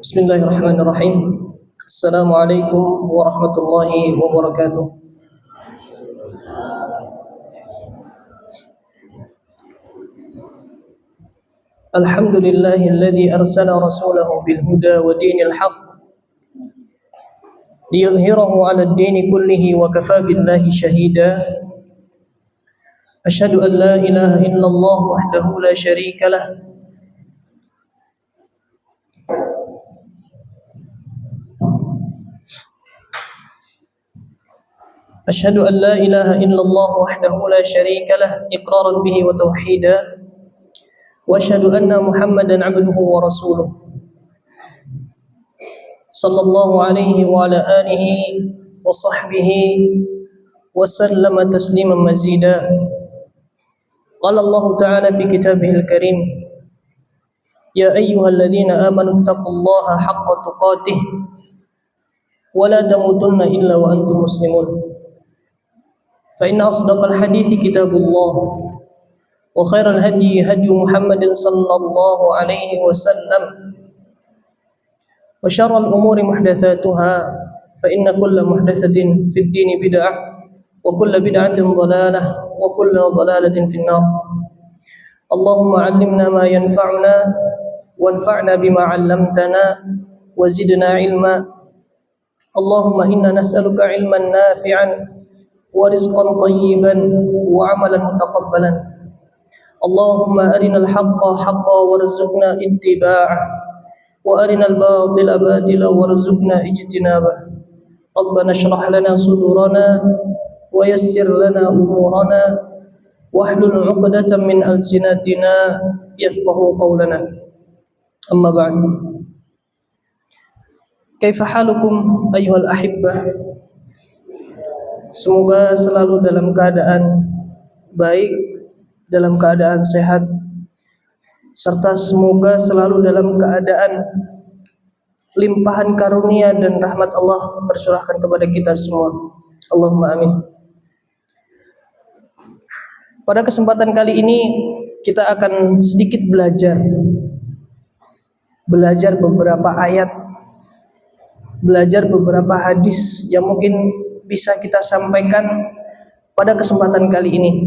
Bismillahirrahmanirrahim. Assalamualaikum warahmatullahi wabarakatuh. Alhamdulillahilladzi arsala rasulahu bil huda wa dinil haqq liyudhhirahu 'alad dini kullihi wa kafaa billahi shahida. Asyhadu an la ilaha illallah wahdahu la syarika lah Asyhadu an la ilaha illallah wahdahu la syarika lah iqraran bihi wa tauhida wa asyhadu anna Muhammadan 'abduhu wa rasuluh sallallahu alaihi wa ala alihi wa sahbihi wa sallama tasliman mazida. Qala Allah ta'ala fi kitabihil karim, ya ayyuhalladzina amanu taqullaha haqqa tuqatih wa la tamutunna illa wa antum muslimun. فإن أصدق الحديث كتاب الله وخير الهدي هدي محمد صلى الله عليه وسلم وشر الأمور محدثاتها فإن كل محدثة في الدين بدعة وكل بدعة ضلالة وكل ضلالة في النار. اللهم علمنا ما ينفعنا وانفعنا بما علمتنا وزدنا علما. اللهم إنا نسألك علما نافعا ورزقا طيبا وعملا متقبلا. اللهم أرنا الحق حقا وارزقنا اتباعه وأرنا الباطل باطلا وارزقنا اجتنابه. ربنا اشرح لنا صدورنا ويسر لنا أمورنا واحلل عقدة من ألسنتنا يفقه قولنا. أما بعد، كيف حالكم أيها الأحبة؟ Semoga selalu dalam keadaan baik, dalam keadaan sehat, serta semoga selalu dalam keadaan limpahan karunia dan rahmat Allah tercurahkan kepada kita semua. Allahumma amin. Pada kesempatan kali ini kita akan sedikit belajar beberapa ayat, belajar beberapa hadis yang mungkin bisa kita sampaikan pada kesempatan kali ini.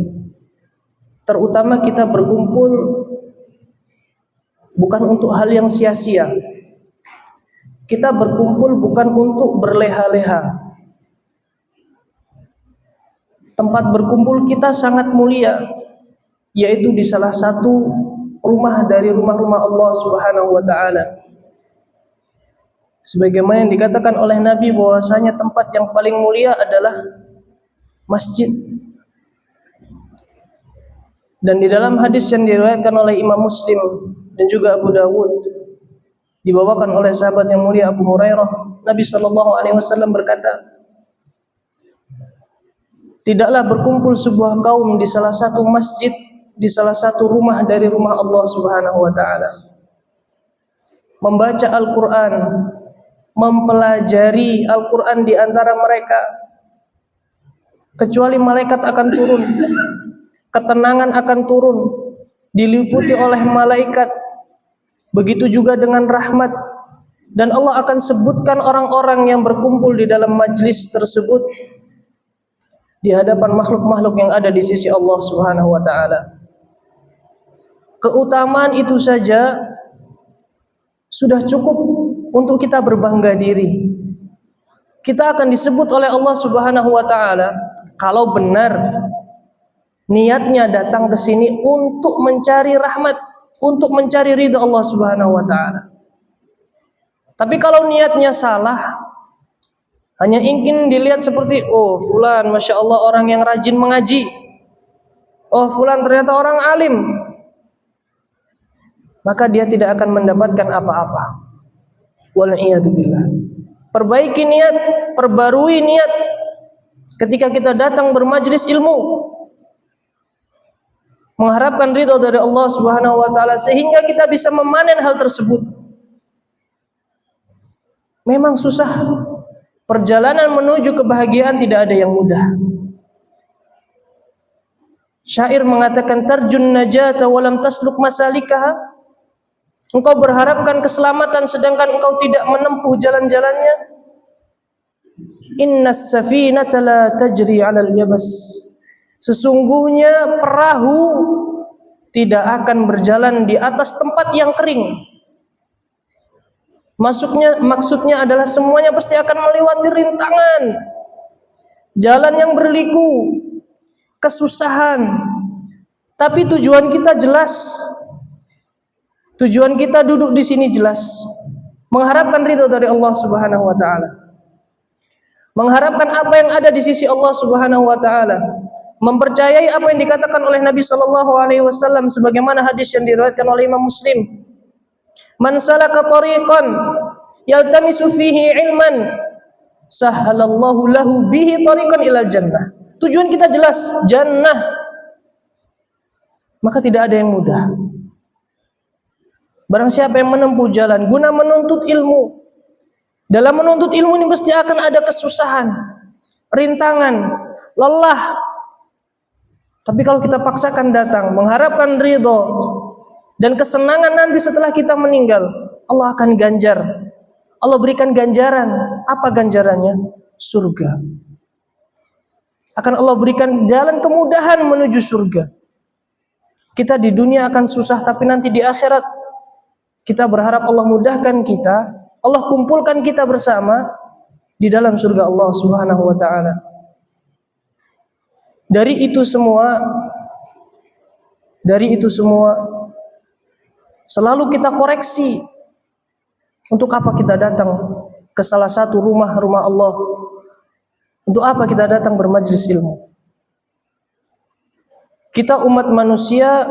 Terutama kita berkumpul bukan untuk hal yang sia-sia. Kita berkumpul bukan untuk berleha-leha. Tempat berkumpul kita sangat mulia, yaitu di salah satu rumah dari rumah-rumah Allah Subhanahu wa taala. Sebagaimana yang dikatakan oleh Nabi bahwasanya tempat yang paling mulia adalah masjid. Dan di dalam hadis yang diriwayatkan oleh Imam Muslim dan juga Abu Dawud, dibawakan oleh sahabat yang mulia Abu Hurairah, Nabi sallallahu alaihi wasallam berkata, tidaklah berkumpul sebuah kaum di salah satu masjid, di salah satu rumah dari rumah Allah Subhanahu wa taala, membaca Al-Qur'an, mempelajari Al-Quran di antara mereka, kecuali malaikat akan turun, ketenangan akan turun, diliputi oleh malaikat. Begitu juga dengan rahmat, dan Allah akan sebutkan orang-orang yang berkumpul di dalam majlis tersebut di hadapan makhluk-makhluk yang ada di sisi Allah Subhanahu wa taala. Keutamaan itu saja sudah cukup untuk kita berbangga diri. Kita akan disebut oleh Allah Subhanahu wa taala kalau benar niatnya datang ke sini untuk mencari rahmat, untuk mencari ridha Allah Subhanahu wa taala. Tapi kalau niatnya salah, hanya ingin dilihat seperti, oh fulan Masya Allah orang yang rajin mengaji, oh fulan ternyata orang alim, maka dia tidak akan mendapatkan apa-apa. Wal'iyadzubillah. Perbaiki niat, perbarui niat ketika kita datang bermajlis ilmu, mengharapkan ridha dari Allah Subhanahu wa taala sehingga kita bisa memanen hal tersebut. Memang susah. Perjalanan menuju kebahagiaan tidak ada yang mudah. Syair mengatakan tarjun najata walam tasluk masalikaha. Engkau berharapkan keselamatan sedangkan engkau tidak menempuh jalan-jalannya. Innas safinata la tajri 'alal yabas. Sesungguhnya perahu tidak akan berjalan di atas tempat yang kering. Maksudnya adalah semuanya pasti akan melewati rintangan, jalan yang berliku, kesusahan. Tapi tujuan kita jelas. Tujuan kita duduk di sini jelas. Mengharapkan ridho dari Allah Subhanahu wa taala. Mengharapkan apa yang ada di sisi Allah Subhanahu wa taala. Mempercayai apa yang dikatakan oleh Nabi sallallahu alaihi wasallam sebagaimana hadis yang diriwayatkan oleh Imam Muslim. Man salaka tariqan yaltamisu fihi ilman sahhalallahu lahu bihi tariqan ilal jannah. Tujuan kita jelas, jannah. Maka tidak ada yang mudah. Barang siapa yang menempuh jalan guna menuntut ilmu, dalam menuntut ilmu ini pasti akan ada kesusahan, rintangan, lelah. Tapi kalau kita paksakan datang, mengharapkan ridho dan kesenangan nanti setelah kita meninggal, Allah akan ganjar. Allah berikan ganjaran. Apa ganjarannya? Surga. Akan Allah berikan jalan kemudahan menuju surga. Kita di dunia akan susah, tapi nanti di akhirat kita berharap Allah mudahkan kita, Allah kumpulkan kita bersama di dalam surga Allah Subhanahu wa taala. Dari itu semua selalu kita koreksi. Untuk apa kita datang ke salah satu rumah Allah? Untuk apa kita datang bermajlis ilmu? Kita umat manusia,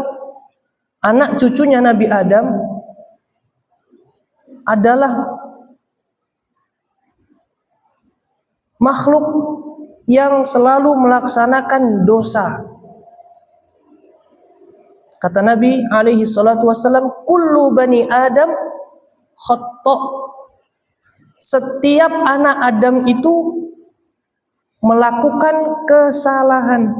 anak cucunya Nabi Adam adalah makhluk yang selalu melaksanakan dosa. Kata Nabi alaihi salatu wasallam, kullu bani Adam khata'. Setiap anak Adam itu melakukan kesalahan.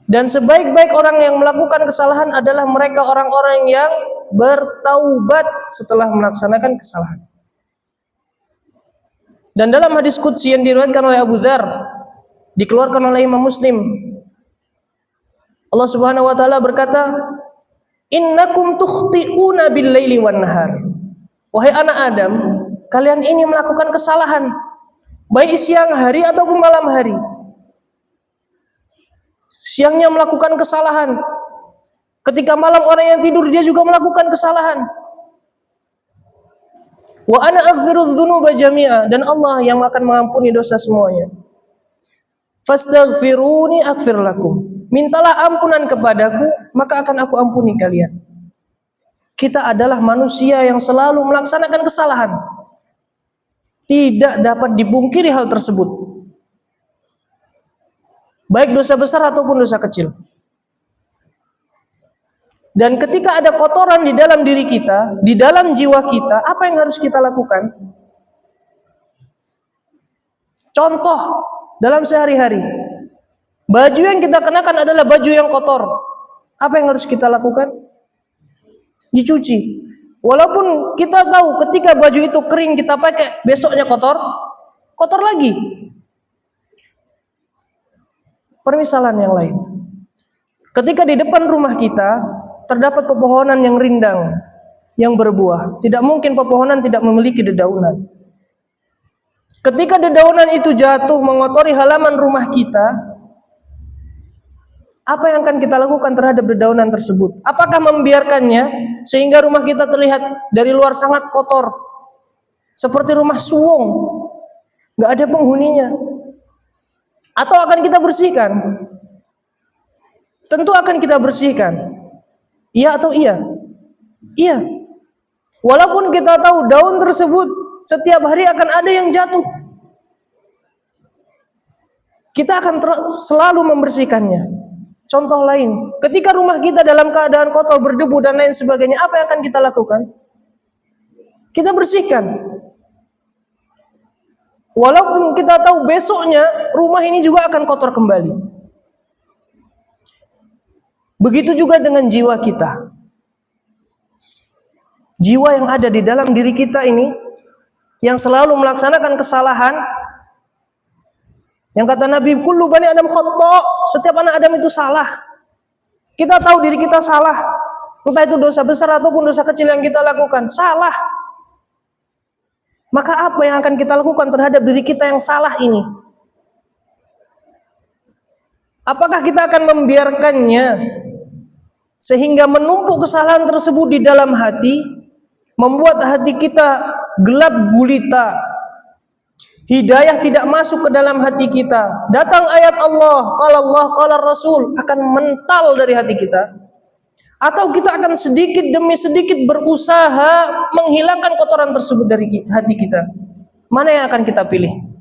Dan sebaik-baik orang yang melakukan kesalahan adalah mereka orang-orang yang bertaubat setelah melaksanakan kesalahan. Dan dalam hadis qudsi yang diriwayatkan oleh Abu Dzar, dikeluarkan oleh Imam Muslim, Allah Subhanahu wa taala berkata, "Innakum tukhti'una bil-laili wan-nahar." Wahai anak Adam, kalian ini melakukan kesalahan baik siang hari ataupun malam hari. Siangnya melakukan kesalahan. Ketika malam orang yang tidur dia juga melakukan kesalahan. Wa ana aghfirudz dzunuba jami'a, dan Allah yang akan mengampuni dosa semuanya. Fastaghfiruni aghfir lakum. Mintalah ampunan kepadaku, maka akan aku ampuni kalian. Kita adalah manusia yang selalu melaksanakan kesalahan. Tidak dapat dipungkiri hal tersebut. Baik dosa besar ataupun dosa kecil. Dan ketika ada kotoran di dalam diri kita, di dalam jiwa kita, apa yang harus kita lakukan? Contoh dalam sehari-hari, baju yang kita kenakan adalah baju yang kotor. Apa yang harus kita lakukan? Dicuci. Walaupun kita tahu ketika baju itu kering kita pakai, besoknya kotor lagi. Permisalan yang lain. Ketika di depan rumah kita terdapat pepohonan yang rindang, yang berbuah, tidak mungkin pepohonan tidak memiliki dedaunan. Ketika dedaunan itu jatuh mengotori halaman rumah kita, apa yang akan kita lakukan terhadap dedaunan tersebut? Apakah membiarkannya sehingga rumah kita terlihat dari luar sangat kotor, seperti rumah suwung, nggak ada penghuninya? Atau akan kita bersihkan? Tentu akan kita bersihkan. Iya atau iya? Iya. Walaupun kita tahu daun tersebut setiap hari akan ada yang jatuh, kita akan selalu membersihkannya. Contoh lain, ketika rumah kita dalam keadaan kotor, berdebu dan lain sebagainya, apa yang akan kita lakukan? Kita bersihkan. Walaupun kita tahu besoknya rumah ini juga akan kotor kembali. Begitu juga dengan jiwa kita. Jiwa yang ada di dalam diri kita ini, yang selalu melaksanakan kesalahan, yang kata Nabi, kullu bani Adam khata', setiap anak Adam itu salah. Kita tahu diri kita salah, entah itu dosa besar ataupun dosa kecil yang kita lakukan, salah. Maka apa yang akan kita lakukan terhadap diri kita yang salah ini? Apakah kita akan membiarkannya sehingga menumpuk kesalahan tersebut di dalam hati, membuat hati kita gelap gulita, hidayah tidak masuk ke dalam hati kita, datang ayat Allah, qala Rasul, akan mental dari hati kita? Atau kita akan sedikit demi sedikit berusaha menghilangkan kotoran tersebut dari hati kita? Mana yang akan kita pilih?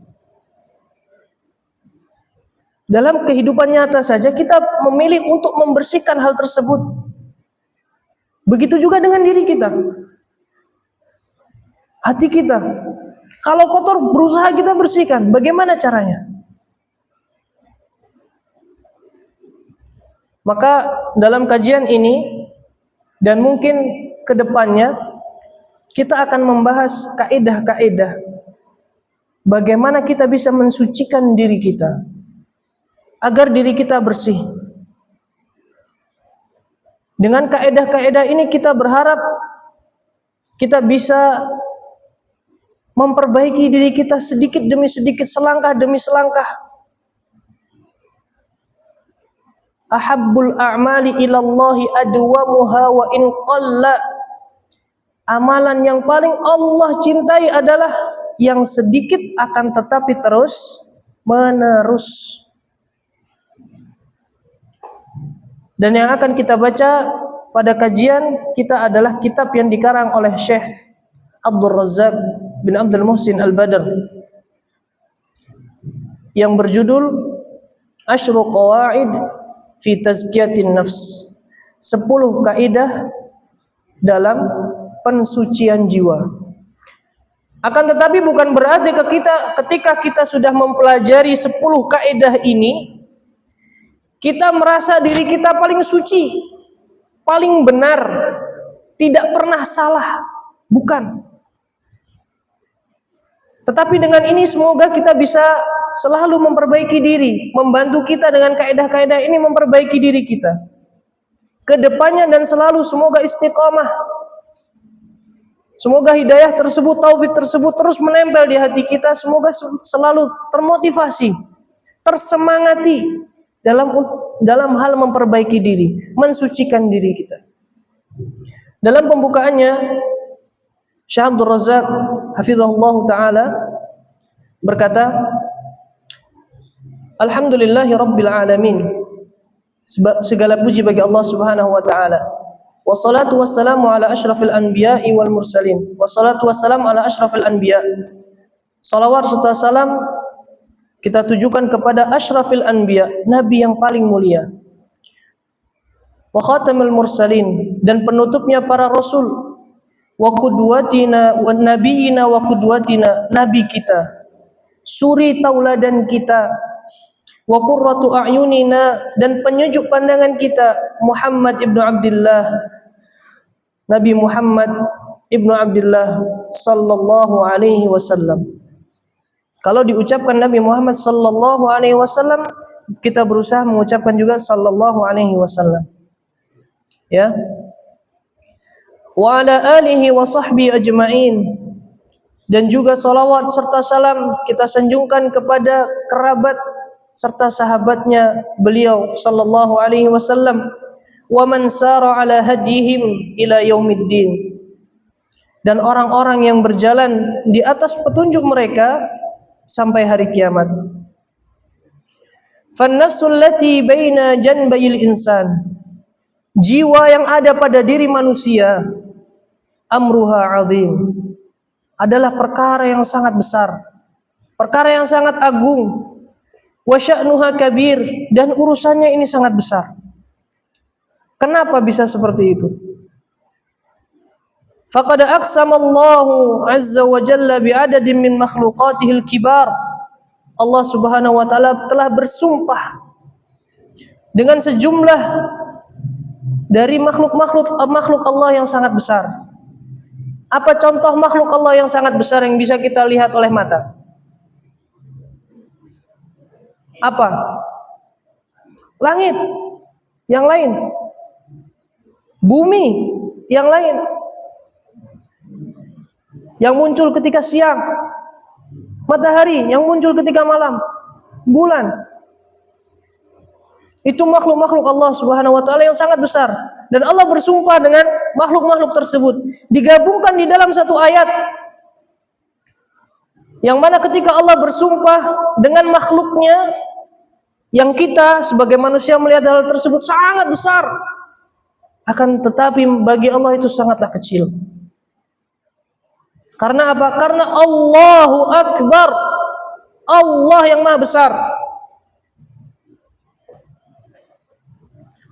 Dalam kehidupan nyata saja kita memilih untuk membersihkan hal tersebut. Begitu juga dengan diri kita, hati kita. Kalau kotor, berusaha kita bersihkan. Bagaimana caranya? Maka dalam kajian ini dan mungkin ke depannya kita akan membahas kaidah-kaidah bagaimana kita bisa mensucikan diri kita agar diri kita bersih. Dengan kaidah-kaidah ini kita berharap kita bisa memperbaiki diri kita sedikit demi sedikit, selangkah demi selangkah. Ahabbul a'mali ilallahi adwamuha wa in qalla. Amalan yang paling Allah cintai adalah yang sedikit akan tetapi terus menerus. Dan yang akan kita baca pada kajian kita adalah kitab yang dikarang oleh Syekh Abdul Razzaq bin Abdul Muhsin Al-Badr yang berjudul Asyru Qawaid fi Tazkiyatin Nafs, 10 kaidah dalam pensucian jiwa. Akan tetapi bukan berarti ketika kita sudah mempelajari 10 kaidah ini, kita merasa diri kita paling suci, paling benar, tidak pernah salah. Bukan. Tetapi dengan ini semoga kita bisa selalu memperbaiki diri, membantu kita dengan kaidah-kaidah ini memperbaiki diri kita ke depannya, dan selalu semoga istiqamah. Semoga hidayah tersebut, taufik tersebut terus menempel di hati kita. Semoga selalu termotivasi, tersemangati dalam hal memperbaiki diri, mensucikan diri kita. Dalam pembukaannya, Syekh Abdul Razzaq hafizahullah taala berkata, Alhamdulillahi Rabbil Alamin, segala puji bagi Allah Subhanahu wa taala. Wassalatu wassalamu ala asyrafil anbiya'i wal mursalin. Wassalatu wassalamu ala asyrafil anbiya'. Salawat serta salam kita tujukan kepada asyrafil anbiya', nabi yang paling mulia. Wa khatamul mursalin, dan penutupnya para rasul. Wa qudwatina wa nabiyina wa qudwatina, nabi kita, suri tauladan kita. Wa qurratu a'yunina, dan penyejuk pandangan kita, Muhammad ibnu Abdullah, Nabi Muhammad ibnu Abdullah sallallahu alaihi wasallam. Kalau diucapkan Nabi Muhammad sallallahu alaihi wasallam, kita berusaha mengucapkan juga sallallahu alaihi wasallam. Ya. Wa ala alihi wa sahbihi ajma'in, dan juga salawat serta salam kita sanjungkan kepada kerabat serta sahabatnya beliau sallallahu alaihi wasallam, wa man sara ala hadihim ila yaumiddin, dan orang-orang yang berjalan di atas petunjuk mereka sampai hari kiamat. Fan nafsul lati baina janbayil insan, jiwa yang ada pada diri manusia, amruha azim, adalah perkara yang sangat besar, perkara yang sangat agung. Wa sya'nuha kabir, dan urusannya ini sangat besar. Kenapa bisa seperti itu? Faqad aqsama Allahu azza wa jalla bi'adadin min makhluqatihil kibar. Allah Subhanahu wa taala telah bersumpah dengan sejumlah dari makhluk Allah yang sangat besar. Apa contoh makhluk Allah yang sangat besar yang bisa kita lihat oleh mata? Apa? Langit yang lain, bumi yang lain, yang muncul ketika siang, matahari yang muncul ketika malam, bulan. Itu makhluk-makhluk Allah Subhanahu wa taala yang sangat besar, dan Allah bersumpah dengan makhluk-makhluk tersebut, digabungkan di dalam satu ayat. Yang mana ketika Allah bersumpah dengan makhluknya, yang kita sebagai manusia melihat hal tersebut sangat besar, akan tetapi bagi Allah itu sangatlah kecil. Karena apa? Karena Allahu Akbar, Allah yang maha besar.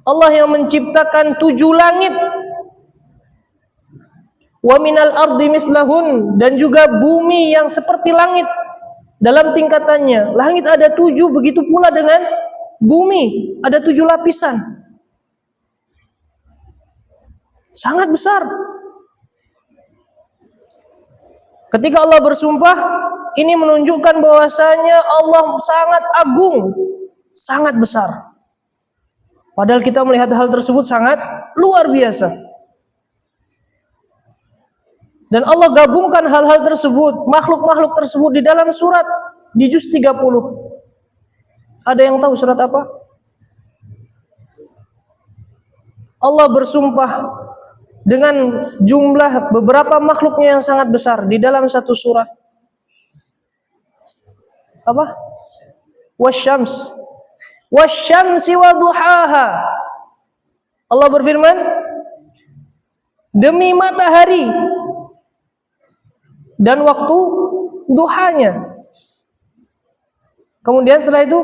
Allah yang menciptakan 7 langit, wa minal ardi mislahun, dan juga bumi yang seperti langit dalam tingkatannya. Langit ada 7, begitu pula dengan bumi ada 7 lapisan. Sangat besar. Ketika Allah bersumpah, ini menunjukkan bahwasanya Allah sangat agung, sangat besar. Padahal kita melihat hal tersebut sangat luar biasa. Dan Allah gabungkan hal-hal tersebut, makhluk-makhluk tersebut di dalam surat di juz 30. Ada yang tahu surat apa? Allah bersumpah dengan jumlah beberapa makhluknya yang sangat besar di dalam satu surat. Apa? Wasyams. Wasyamsi wa duhaha. Allah berfirman, demi matahari dan waktu duhanya. Kemudian setelah itu,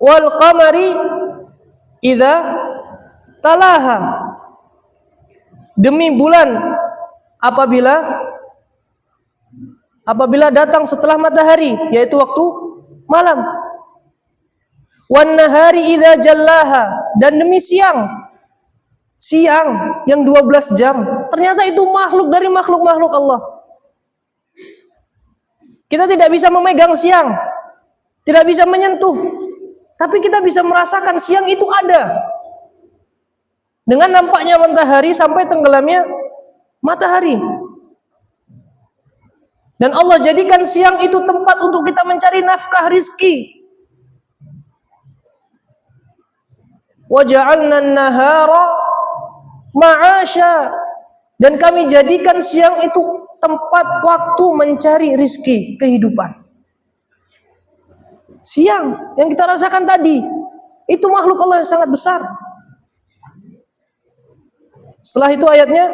wal qamari idza talaha, demi bulan apabila datang setelah matahari, yaitu waktu malam. Wan nahari idza jallaha, dan demi siang yang 12 jam. Ternyata itu makhluk dari makhluk-makhluk Allah. Kita tidak bisa memegang siang, tidak bisa menyentuh, tapi kita bisa merasakan siang itu ada. Dengan nampaknya matahari sampai tenggelamnya matahari. Dan Allah jadikan siang itu tempat untuk kita mencari nafkah rizki. Wa ja'alna an-nahara ma'asya, dan kami jadikan siang itu tempat waktu mencari rizki kehidupan. Siang yang kita rasakan tadi, itu makhluk Allah yang sangat besar. Setelah itu ayatnya,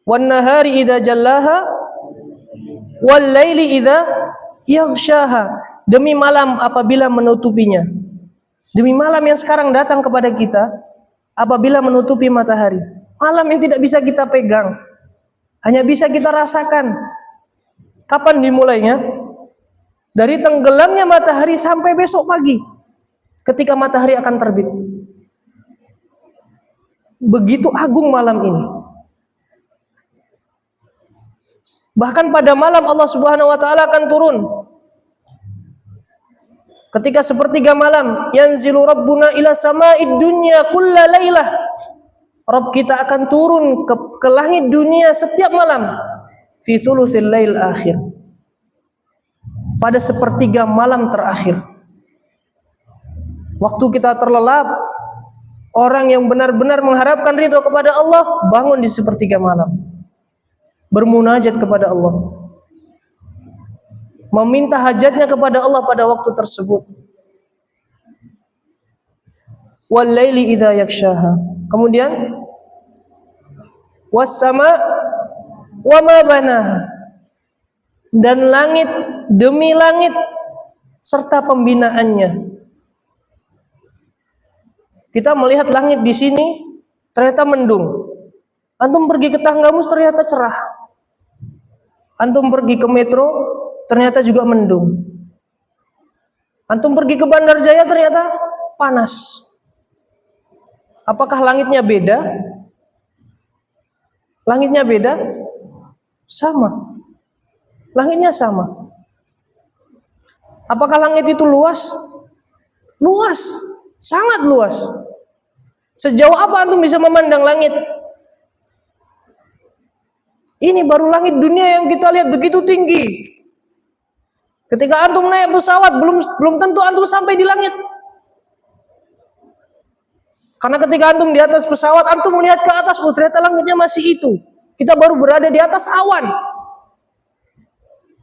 wan nahari idza jallaha wal laili idza yaghshaha, demi malam apabila menutupinya. Demi malam yang sekarang datang kepada kita apabila menutupi matahari. Malam yang tidak bisa kita pegang, hanya bisa kita rasakan. Kapan dimulainya? Dari tenggelamnya matahari sampai besok pagi, ketika matahari akan terbit. Begitu agung malam ini. Bahkan pada malam Allah Subhanahu wa taala akan turun. Ketika sepertiga malam, yanzilu rabbuna ila sama'id dunya kulla lailah. Rabb kita akan turun ke langit dunia setiap malam. Fi thulutsil lail akhir. Pada sepertiga malam terakhir. Waktu kita terlelap, orang yang benar-benar mengharapkan ridho kepada Allah bangun di sepertiga malam, bermunajat kepada Allah, meminta hajatnya kepada Allah pada waktu tersebut. Wal laili idza yaghshaha. Kemudian was sama wa ma banaha, dan langit demi langit serta pembinaannya. Kita melihat langit di sini ternyata mendung. Antum pergi ke Tanggamus ternyata cerah. Antum pergi ke Metro ternyata juga mendung. Antum pergi ke Bandarjaya ternyata panas. Apakah langitnya beda? Langitnya beda? Sama. Langitnya sama. Apakah langit itu luas? Luas, sangat luas. Sejauh apa antum bisa memandang langit? Ini baru langit dunia yang kita lihat begitu tinggi. Ketika antum naik pesawat, belum tentu antum sampai di langit. Karena ketika antum di atas pesawat, antum melihat ke atas, oh ternyata langitnya masih itu. Kita baru berada di atas awan.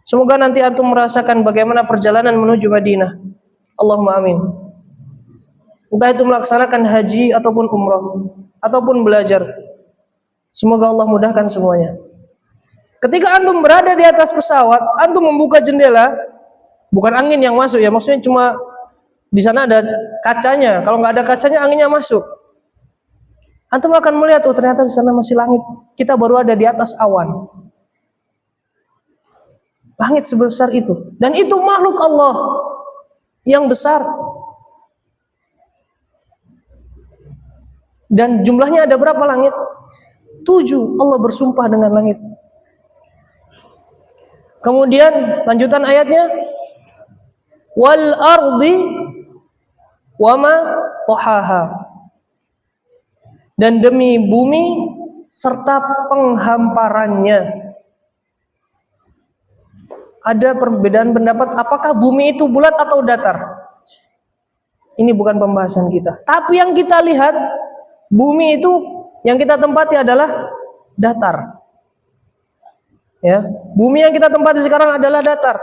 Semoga nanti antum merasakan bagaimana perjalanan menuju Madinah. Allahumma amin. Entah itu melaksanakan haji ataupun umrah ataupun belajar. Semoga Allah mudahkan semuanya. Ketika antum berada di atas pesawat, antum membuka jendela, bukan angin yang masuk ya, maksudnya cuma di sana ada kacanya. Kalau nggak ada kacanya, anginnya masuk. Antum akan melihat, oh ternyata di sana masih langit. Kita baru ada di atas awan. Langit sebesar itu, dan itu makhluk Allah yang besar. Dan jumlahnya ada berapa langit? 7. Allah bersumpah dengan langit. Kemudian lanjutan ayatnya, wal ardi wama tohaha, dan demi bumi serta penghamparannya. Ada perbedaan pendapat apakah bumi itu bulat atau datar. Ini bukan pembahasan kita. Tapi yang kita lihat, bumi itu yang kita tempati adalah datar. Ya, bumi yang kita tempati sekarang adalah datar.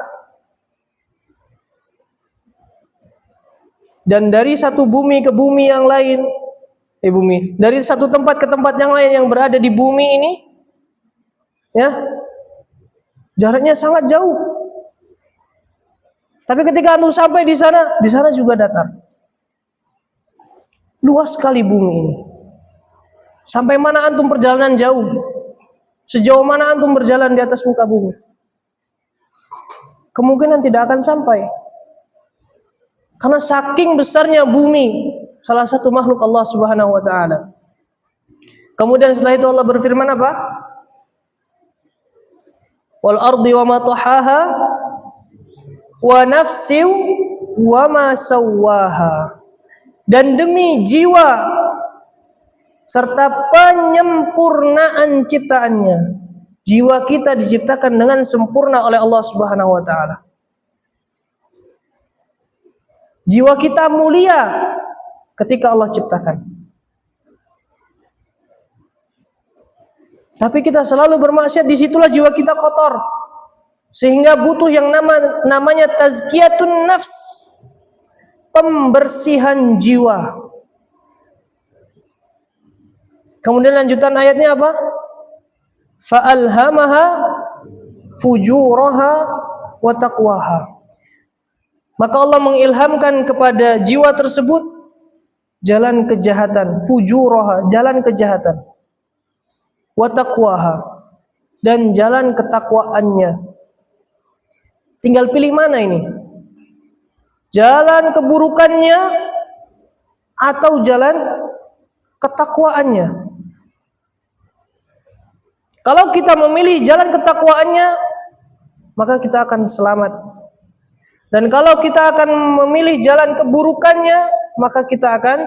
Dan dari satu bumi ke bumi yang lain, dari satu tempat ke tempat yang lain yang berada di bumi ini, ya, jaraknya sangat jauh. Tapi ketika antum sampai di sana juga datar. Luas sekali bumi ini. Sampai mana antum perjalanan jauh? Sejauh mana antum berjalan di atas muka bumi? Kemungkinan tidak akan sampai. Karena saking besarnya bumi, salah satu makhluk Allah Subhanahu wa taala. Kemudian setelah itu Allah berfirman apa? Wal ardi wa ma tahaha wa nafsin wa ma sawwaha. Dan demi jiwa serta penyempurnaan ciptaannya. Jiwa kita diciptakan dengan sempurna oleh Allah Subhanahu wa taala. Jiwa kita mulia ketika Allah ciptakan. Tapi kita selalu bermaksiat, disitulah jiwa kita kotor. Sehingga butuh yang namanya tazkiyatun nafs, pembersihan jiwa. Kemudian lanjutan ayatnya apa? Fa'alhamaha fujuraha wa taqwaha. Maka Allah mengilhamkan kepada jiwa tersebut jalan kejahatan, fujuraha, jalan kejahatan, wa taqwaha, dan jalan ketakwaannya. Tinggal pilih mana ini? Jalan keburukannya atau jalan ketakwaannya. Kalau kita memilih jalan ketakwaannya, maka kita akan selamat. Dan kalau kita akan memilih jalan keburukannya, maka kita akan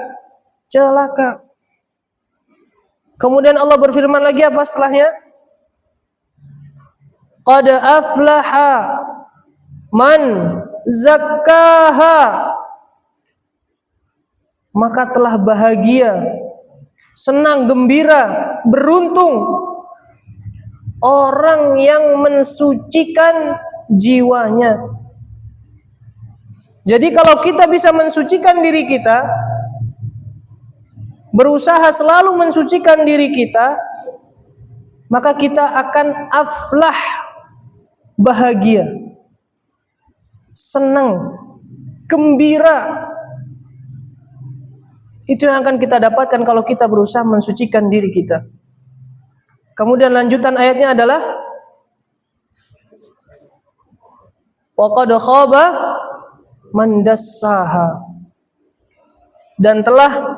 celaka. Kemudian Allah berfirman lagi apa setelahnya? Qad aflaha man zakkaha. Maka telah bahagia, senang, gembira, beruntung orang yang mensucikan jiwanya. Jadi kalau kita bisa mensucikan diri kita, berusaha selalu mensucikan diri kita, maka kita akan aflah, bahagia, senang, gembira. Itu yang akan kita dapatkan kalau kita berusaha mensucikan diri kita. Kemudian lanjutan ayatnya adalah wa qad khaba man dassaha. Dan telah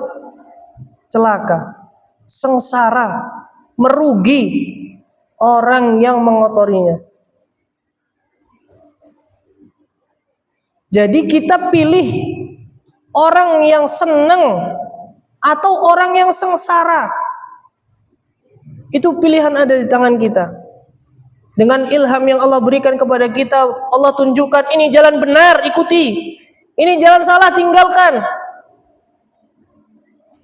celaka, sengsara, merugi orang yang mengotorinya. Jadi kita pilih orang yang senang atau orang yang sengsara. Itu pilihan ada di tangan kita. Dengan ilham yang Allah berikan kepada kita, Allah tunjukkan ini jalan benar, ikuti. Ini jalan salah, tinggalkan.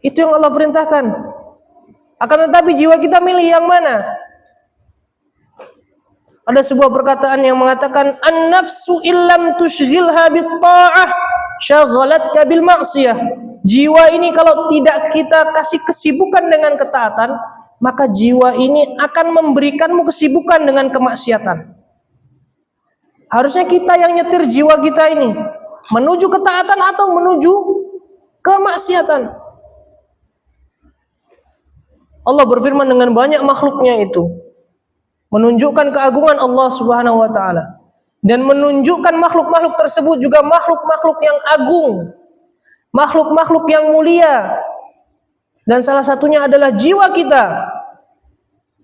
Itu yang Allah perintahkan. Akan tetapi jiwa kita milih yang mana? Ada sebuah perkataan yang mengatakan, an-nafsu illam tushghilha bit-ta'ah syaghlatka bil ma'siyah. Jiwa ini kalau tidak kita kasih kesibukan dengan ketaatan, maka jiwa ini akan memberikanmu kesibukan dengan kemaksiatan. Harusnya kita yang nyetir jiwa kita ini menuju ketaatan atau menuju kemaksiatan. Allah berfirman dengan banyak makhluknya itu, menunjukkan keagungan Allah Subhanahu wa taala, dan menunjukkan makhluk-makhluk tersebut juga makhluk-makhluk yang agung, makhluk-makhluk yang mulia. Dan salah satunya adalah jiwa kita.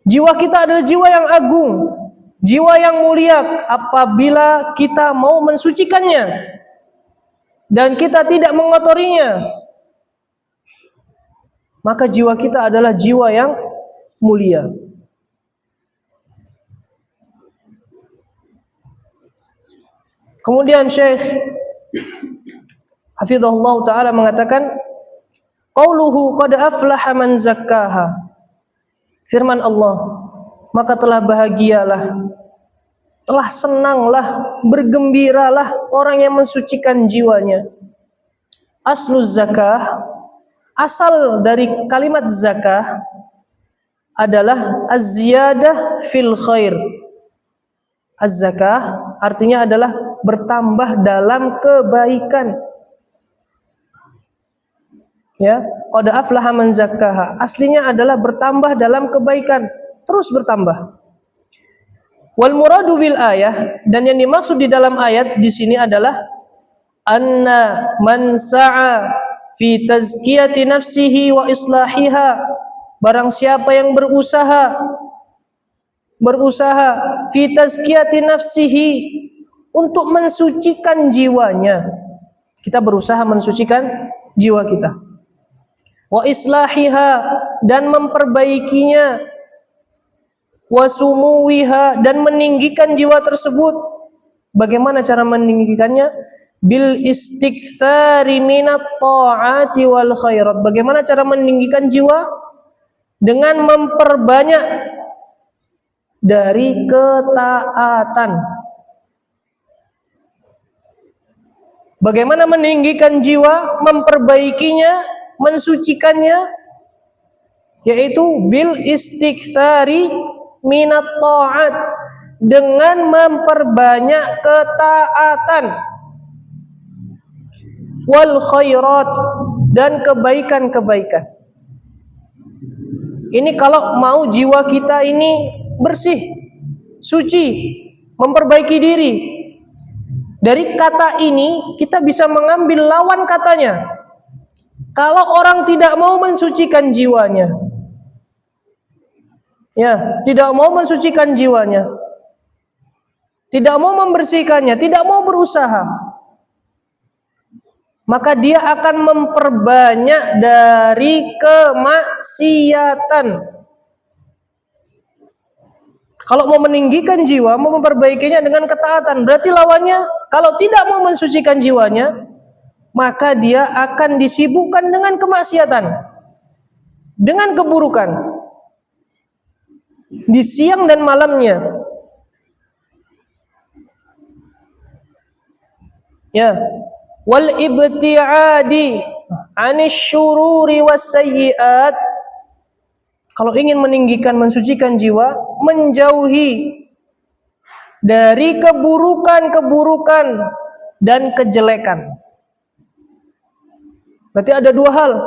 Jiwa kita adalah jiwa yang agung, jiwa yang mulia apabila kita mau mensucikannya dan kita tidak mengotorinya. Maka jiwa kita adalah jiwa yang mulia. Kemudian Syekh Hafizahullah Ta'ala mengatakan, qauluhu qad aflaha man zakkaha. Firman Allah, maka telah bahagialah, telah senanglah, bergembiralah orang yang mensucikan jiwanya. Asluz zakah, asal dari kalimat zakah adalah az-ziyadah fil khair. Az-zakah artinya adalah bertambah dalam kebaikan. Ya, qad aflaha man zakkaha. Aslinya adalah bertambah dalam kebaikan, terus bertambah. Wal muradu bil ayah, dan yang dimaksud di dalam ayat di sini adalah anna man sa'a fi tazkiyati nafsihi wa islahiha. Barang siapa yang berusaha fi tazkiyati nafsihi, untuk mensucikan jiwanya. Kita berusaha mensucikan jiwa kita. Wa islahiha, dan memperbaikinya. Wa sumuwiha, dan meninggikan jiwa tersebut. Bagaimana cara meninggikannya? Bil istiktsari minat ta'ati wal khairat. Bagaimana cara meninggikan jiwa? Dengan memperbanyak dari ketaatan. Bagaimana meninggikan jiwa, memperbaikinya, mensucikannya, yaitu bil istiktsari minat ta'at, dengan memperbanyak ketaatan, wal khairat, dan kebaikan-kebaikan. Ini kalau mau jiwa kita ini bersih, suci, memperbaiki diri. Dari kata ini kita bisa mengambil lawan katanya. Kalau orang tidak mau mensucikan jiwanya, ya, tidak mau mensucikan jiwanya, tidak mau membersihkannya, tidak mau berusaha, maka dia akan memperbanyak dari kemaksiatan. Kalau mau meninggikan jiwa, mau memperbaikinya dengan ketaatan, berarti lawannya, kalau tidak mau mensucikan jiwanya, maka dia akan disibukkan dengan kemaksiatan, dengan keburukan, di siang dan malamnya. Ya, wal ibti'adi 'anil syururi was sayyi'at. Kalau ingin meninggikan, mensucikan jiwa, menjauhi dari keburukan-keburukan dan kejelekan. Berarti ada dua hal.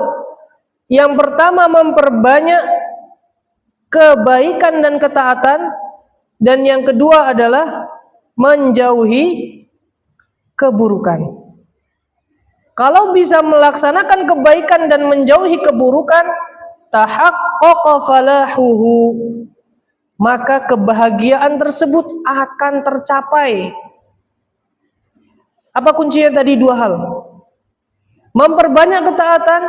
Yang pertama, memperbanyak kebaikan dan ketaatan, dan yang kedua adalah menjauhi keburukan. Kalau bisa melaksanakan kebaikan dan menjauhi keburukan, tahaqqaqa falahuhu, maka kebahagiaan tersebut akan tercapai. Apa kuncinya tadi? Dua hal. Memperbanyak ketaatan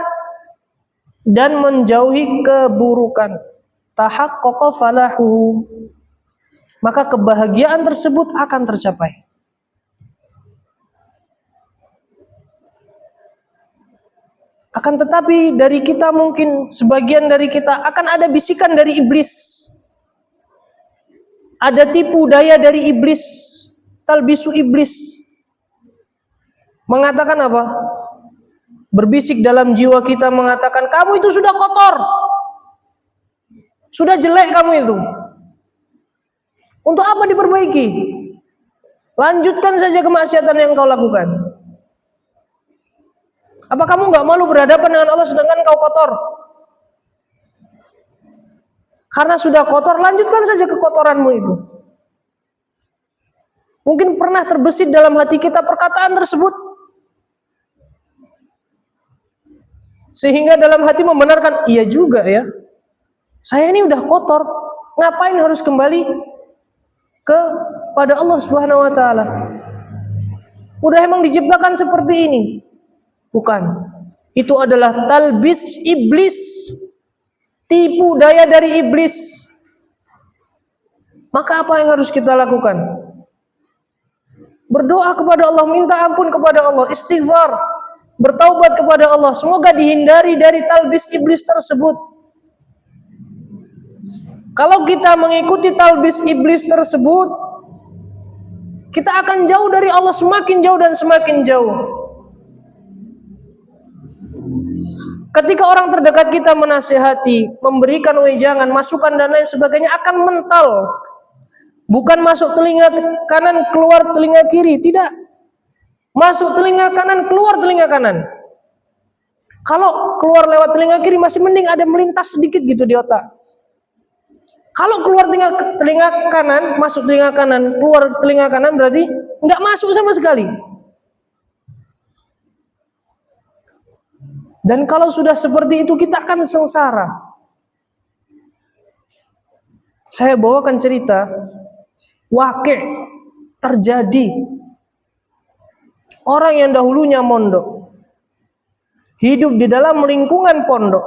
dan menjauhi keburukan. Tahaqqaqa falahuhu, maka kebahagiaan tersebut akan tercapai. Akan tetapi dari kita, mungkin sebagian dari kita akan ada bisikan dari iblis. Ada tipu daya dari iblis, talbisu iblis. Mengatakan apa? Berbisik dalam jiwa kita mengatakan, kamu itu sudah kotor. Sudah jelek kamu itu. Untuk apa diperbaiki? Lanjutkan saja kemaksiatan yang kau lakukan. Apa kamu nggak malu berhadapan dengan Allah sedangkan kau kotor? Karena sudah kotor, lanjutkan saja kekotoranmu itu. Mungkin pernah terbesit dalam hati kita perkataan tersebut, sehingga dalam hati membenarkan, iya juga ya, saya ini udah kotor, ngapain harus kembali kepada Allah Subhanahu wa taala? Udah emang diciptakan seperti ini. Bukan. Itu adalah talbis iblis, tipu daya dari iblis. Maka apa yang harus kita lakukan? Berdoa kepada Allah, minta ampun kepada Allah, istighfar, bertaubat kepada Allah, semoga dihindari dari talbis iblis tersebut. Kalau kita mengikuti talbis iblis tersebut, kita akan jauh dari Allah, semakin jauh dan semakin jauh. Ketika orang terdekat kita menasihati, memberikan wejangan, masukan dan lain sebagainya, akan mental. Bukan masuk telinga kanan, keluar telinga kiri, tidak. Masuk telinga kanan, keluar telinga kanan. Kalau keluar lewat telinga kiri masih mending ada melintas sedikit gitu di otak. Kalau keluar telinga kanan, masuk telinga kanan, keluar telinga kanan, berarti nggak masuk sama sekali. Dan kalau sudah seperti itu, kita akan sengsara. Saya bawakan cerita wakil terjadi. Orang yang dahulunya mondok, hidup di dalam lingkungan pondok,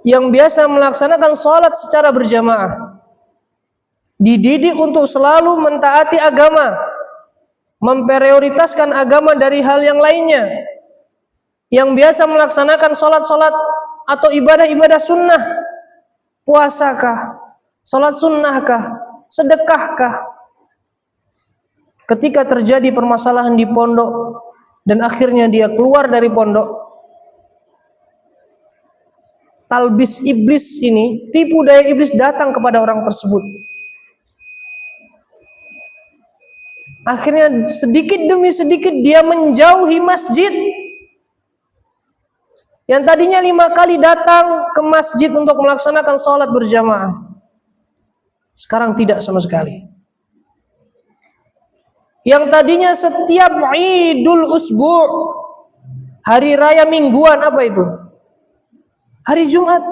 yang biasa melaksanakan sholat secara berjamaah, dididik untuk selalu mentaati agama, memprioritaskan agama dari hal yang lainnya, yang biasa melaksanakan sholat-sholat atau ibadah-ibadah sunnah, puasakah, sholat sunnahkah, sedekahkah. Ketika terjadi permasalahan di pondok dan akhirnya dia keluar dari pondok, talbis iblis ini, tipu daya iblis datang kepada orang tersebut. Akhirnya sedikit demi sedikit dia menjauhi masjid. Yang tadinya 5 kali datang ke masjid untuk melaksanakan sholat berjamaah, sekarang tidak sama sekali. Yang tadinya setiap Idul Usbu', hari raya mingguan, apa itu? Hari Jumat,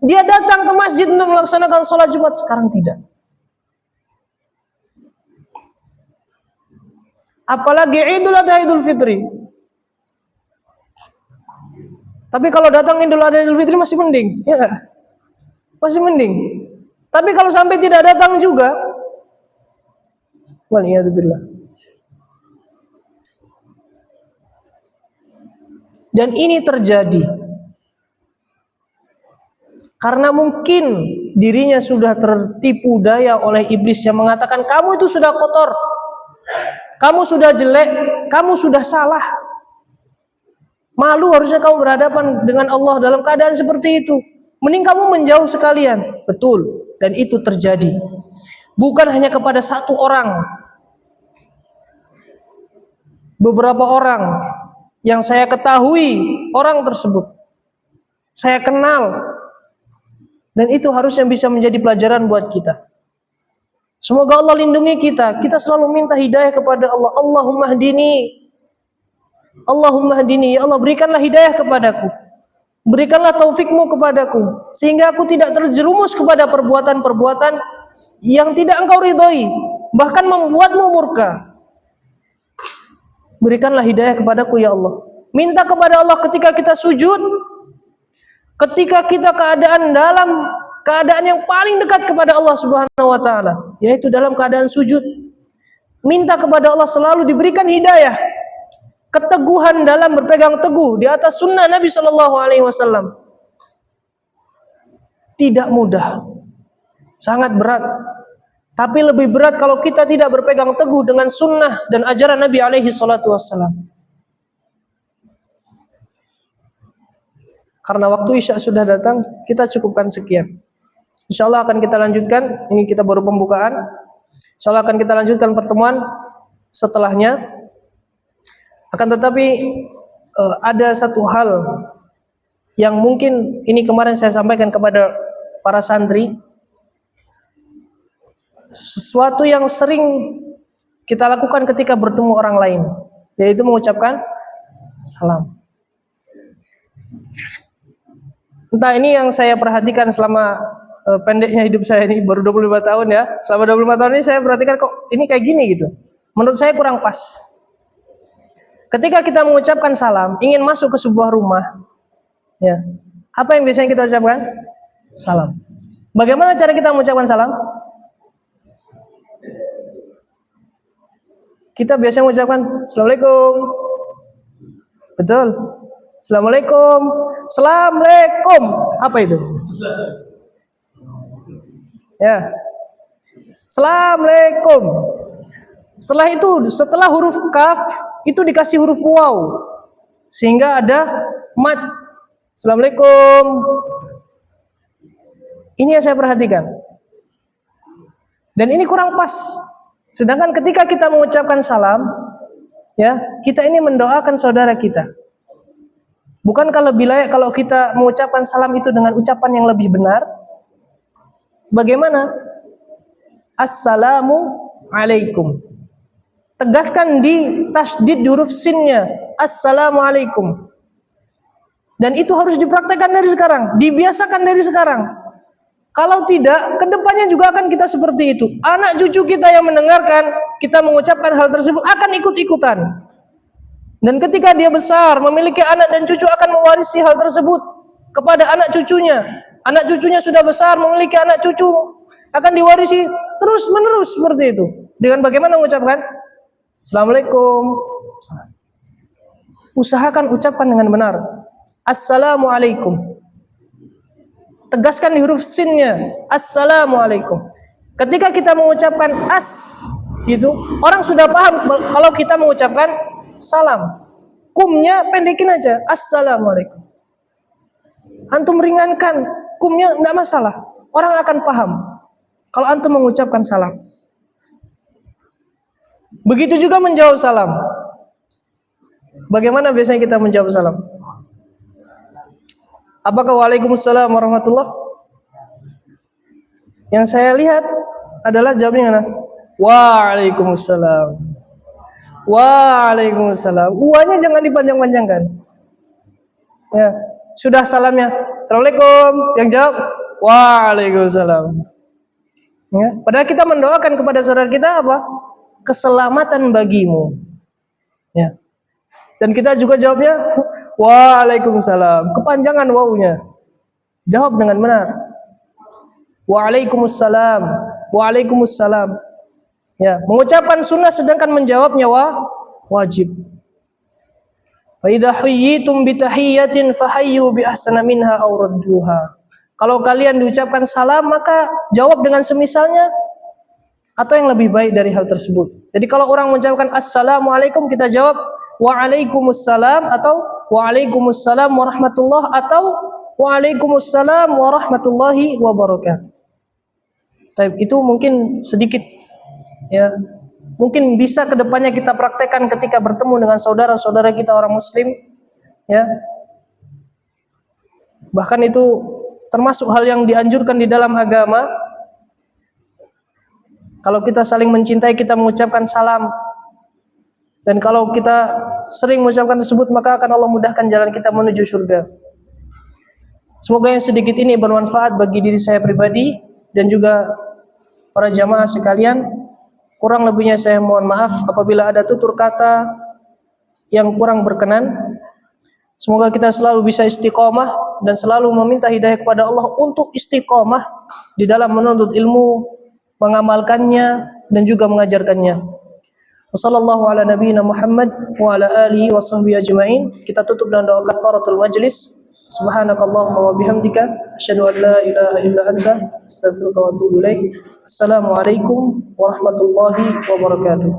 dia datang ke masjid untuk melaksanakan sholat Jumat, sekarang tidak. Apalagi Idul Adha, Idul Fitri. Tapi kalau datang Idul Adha, Idul Fitri masih mending, ya, masih mending. Tapi kalau sampai tidak datang juga, waliyadzubillah. Dan ini terjadi karena mungkin dirinya sudah tertipu daya oleh iblis yang mengatakan, kamu itu sudah kotor, kamu sudah jelek, kamu sudah salah. Malu harusnya kamu berhadapan dengan Allah dalam keadaan seperti itu. Mending kamu menjauh sekalian. Betul, dan itu terjadi. Bukan hanya kepada satu orang. Beberapa orang yang saya ketahui orang tersebut, saya kenal. Dan itu harusnya bisa menjadi pelajaran buat kita. Semoga Allah lindungi kita. Kita selalu minta hidayah kepada Allah. Allahumma hdini. Allahumma hadini, ya Allah berikanlah hidayah kepadaku. Berikanlah taufikmu kepadaku sehingga aku tidak terjerumus kepada perbuatan-perbuatan yang tidak engkau ridhoi, bahkan membuatmu murka. Berikanlah hidayah kepadaku ya Allah. Minta kepada Allah ketika kita sujud, ketika kita dalam keadaan yang paling dekat kepada Allah Subhanahu wa taala, yaitu dalam keadaan sujud. Minta kepada Allah selalu diberikan hidayah, keteguhan dalam berpegang teguh di atas sunnah Nabi Shallallahu Alaihi Wasallam. Tidak mudah, sangat berat. Tapi lebih berat kalau kita tidak berpegang teguh dengan sunnah dan ajaran Nabi Alaihi Wasallam. Karena waktu Isya sudah datang, kita cukupkan sekian. Insya Allah akan kita lanjutkan. Ini kita baru pembukaan. Insya Allah akan kita lanjutkan pertemuan setelahnya. Akan tetapi ada satu hal yang mungkin ini kemarin saya sampaikan kepada para santri. Sesuatu yang sering kita lakukan ketika bertemu orang lain, yaitu mengucapkan salam. Entah ini yang saya perhatikan selama pendeknya hidup saya ini, baru 25 tahun ya. Selama 25 tahun ini saya perhatikan kok ini kayak gini gitu. Menurut saya kurang pas. Ketika kita mengucapkan salam, ingin masuk ke sebuah rumah, ya, apa yang biasanya kita ucapkan? Salam. Bagaimana cara kita mengucapkan salam? Kita biasanya mengucapkan Assalamualaikum. Betul. Assalamualaikum. Assalamualaikum. Apa itu? Ya. Assalamualaikum. Setelah itu, setelah huruf kaf itu dikasih huruf waw, sehingga ada mat. Assalamualaikum. Ini yang saya perhatikan. Dan ini kurang pas. Sedangkan ketika kita mengucapkan salam, ya, kita ini mendoakan saudara kita. Bukankah lebih layak kalau kita mengucapkan salam itu dengan ucapan yang lebih benar? Bagaimana? Assalamu alaikum. Tegaskan di tasdid di huruf sinnya. Assalamualaikum. Dan itu harus dipraktekkan dari sekarang, dibiasakan dari sekarang. Kalau tidak, kedepannya juga akan kita seperti itu. Anak cucu kita yang mendengarkan kita mengucapkan hal tersebut akan ikut-ikutan. Dan ketika dia besar, memiliki anak dan cucu akan mewarisi hal tersebut kepada anak cucunya. Anak cucunya sudah besar, memiliki anak cucu, akan diwarisi terus-menerus seperti itu. Dengan bagaimana mengucapkan? Assalamualaikum. Usahakan ucapkan dengan benar. Assalamualaikum. Tegaskan di huruf sinnya. Assalamualaikum. Ketika kita mengucapkan as, gitu, orang sudah paham kalau kita mengucapkan salam. Kumnya pendekin aja. Assalamualaikum. Antum ringankan, kumnya enggak masalah. Orang akan paham kalau antum mengucapkan salam. Begitu juga menjawab salam. Bagaimana biasanya kita menjawab salam? Apakah waalaikumsalam warahmatullah? Yang saya lihat adalah jawabnya mana? Waalaikumsalam. Waalaikumsalam. Uanya jangan dipanjang-panjangkan. Ya, sudah salamnya. Assalamualaikum. Yang jawab waalaikumsalam. Ya, padahal kita mendoakan kepada saudara kita apa? Keselamatan bagimu. Ya. Dan kita juga jawabnya waalaikumsalam. Kepanjangan wawunya. Jawab dengan benar. Waalaikumsalam. Waalaikumsalam. Ya, mengucapkan sunnah sedangkan menjawabnya wajib. Fa idza huyyitum bi tahiyyatin fahayyu bi ahsana minha aw rudduha. Kalau kalian diucapkan salam, maka jawab dengan semisalnya atau yang lebih baik dari hal tersebut. Jadi kalau orang mengucapkan assalamualaikum, kita jawab waalaikumsalam atau waalaikumsalam warahmatullah atau waalaikumsalam warahmatullahi wabarakatuh. Itu mungkin sedikit, ya, mungkin bisa kedepannya kita praktekkan ketika bertemu dengan saudara-saudara kita orang muslim, ya. Bahkan itu termasuk hal yang dianjurkan di dalam agama. Kalau kita saling mencintai, kita mengucapkan salam. Dan kalau kita sering mengucapkan tersebut, maka akan Allah mudahkan jalan kita menuju surga. Semoga yang sedikit ini bermanfaat bagi diri saya pribadi dan juga para jamaah sekalian. Kurang lebihnya saya mohon maaf apabila ada tutur kata yang kurang berkenan. Semoga kita selalu bisa istiqomah dan selalu meminta hidayah kepada Allah untuk istiqomah di dalam menuntut ilmu, mengamalkannya dan juga mengajarkannya. Wassallallahu ala nabiyyina Muhammad wa ala alihi wa sahbihi ajma'in. Kita tutup dengan doa kafaratul majlis. Subhanakallahumma wa bihamdika asyhadu an la ilaha illa anta astaghfiruka wa atubu ilaik. Assalamualaikum warahmatullahi wabarakatuh.